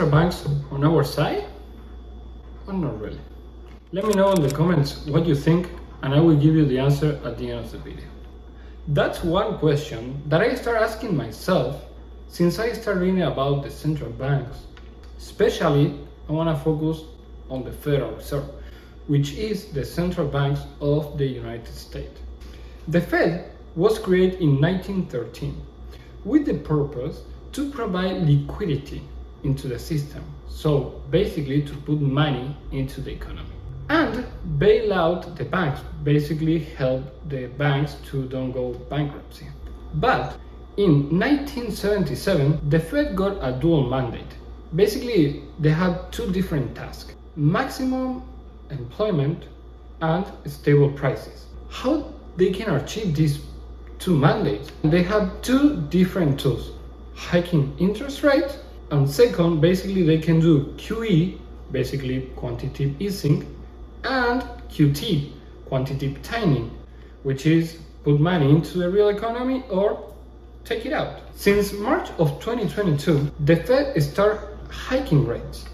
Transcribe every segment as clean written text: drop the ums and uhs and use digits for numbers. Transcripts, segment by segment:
central banks on our side? Or not really? Let me know in the comments what you think, and I will give you the answer at the end of the video. That's one question that I start asking myself since I started reading about the central banks. Especially, I want to focus on the Federal Reserve, which is the central banks of the United States. The Fed was created in 1913 with the purpose to provide liquidity into the system, so basically to put money into the economy and bail out the banks, basically help the banks to don't go bankruptcy. But in 1977 the Fed got a dual mandate. Basically they had two different tasks: maximum employment and stable prices. How they can achieve these two mandates? They have two different tools: hiking interest rates, and second, basically they can do QE, basically quantitative easing, and QT, quantitative tightening, which is put money into the real economy or take it out. Since March of 2022, the Fed started hiking rates.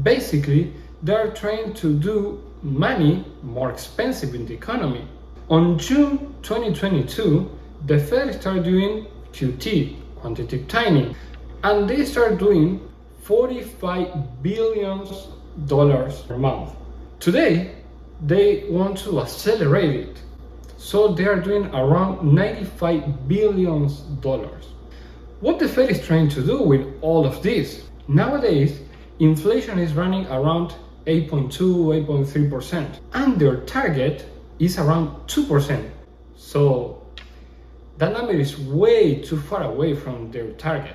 Basically, they are trying to do money more expensive in the economy. On June 2022, the Fed started doing QT, quantitative tightening, and they started doing $45 billion per month. Today, they want to accelerate it, so they are doing around $95 billion. What the Fed is trying to do with all of this? Nowadays, inflation is running around 8.2, 8.3%, and their target is around 2%. So that number is way too far away from their target.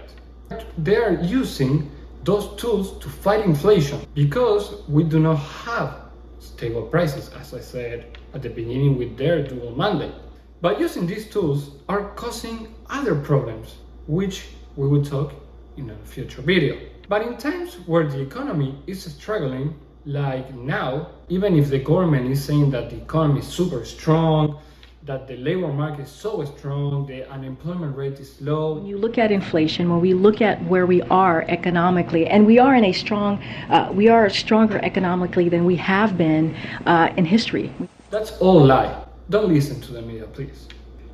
They are using those tools to fight inflation because we do not have stable prices, as I said at the beginning with their dual mandate. But using these tools are causing other problems, which we will talk in a future video. But in times where the economy is struggling, like now, even if the government is saying that the economy is super strong, that the labor market is so strong, the unemployment rate is low. When you look at inflation, when we look at where we are economically, and we are in a strong, we are stronger economically than we have been in history. That's all lie. Don't listen to the media, please.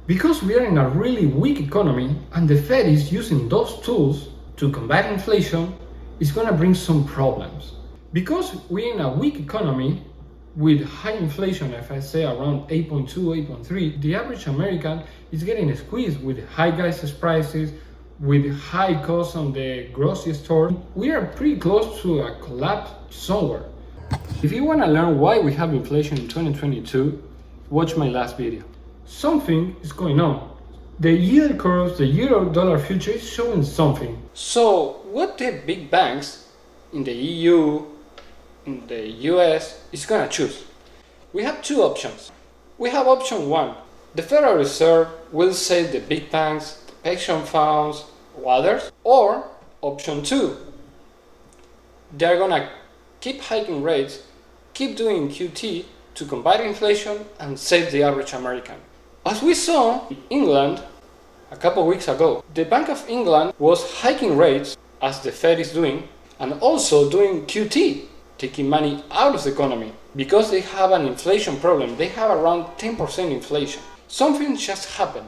Because we are in a really weak economy and the Fed is using those tools to combat inflation, it's gonna bring some problems. Because we're in a weak economy, with high inflation, if I say around 8.2, 8.3, the average American is getting squeezed with high gas prices, with high costs on the grocery store. We are pretty close to a collapse somewhere. If you want to learn why we have inflation in 2022, watch my last video. Something is going on. The yield curves, the euro-dollar future is showing something. So what the big banks in the EU, in the US is gonna choose? We have two options. We have option one: the Federal Reserve will save the big banks, the pension funds, or others. Or option two: they're gonna keep hiking rates, keep doing QT to combat inflation and save the average American. As we saw in England a couple weeks ago, the Bank of England was hiking rates, as the Fed is doing, and also doing QT, taking money out of the economy, because they have an inflation problem. They have around 10% inflation. Something just happened.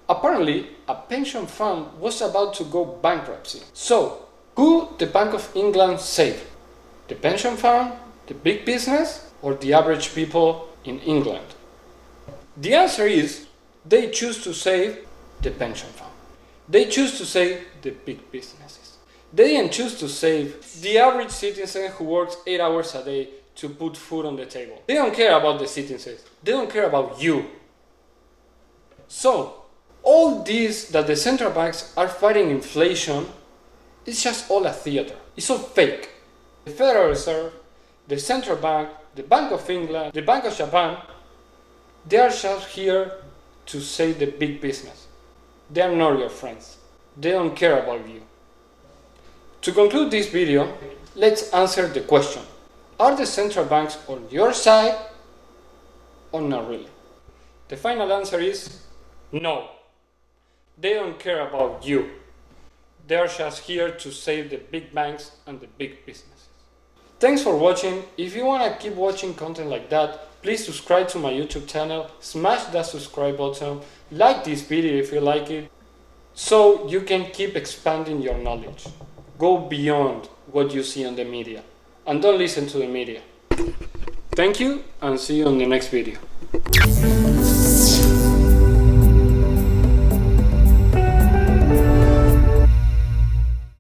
Apparently, a pension fund was about to go bankruptcy. So, who the Bank of England save? The pension fund, the big business, or the average people in England? The answer is, they choose to save the pension fund. They choose to save the big businesses. They didn't choose to save the average citizen who works 8 hours a day to put food on the table. They don't care about the citizens. They don't care about you. So, all this that the central banks are fighting inflation is just all a theater. It's all fake. The Federal Reserve, the central bank, the Bank of England, the Bank of Japan, they are just here to save the big business. They are not your friends. They don't care about you. To conclude this video, let's answer the question: are the central banks on your side or not really? The final answer is no. They don't care about you. They are just here to save the big banks and the big businesses. Thanks for watching. If you want to keep watching content like that, please subscribe to my YouTube channel, smash that subscribe button, like this video if you like it, so you can keep expanding your knowledge. Go beyond what you see on the media, and don't listen to the media. Thank you, and see you on the next video.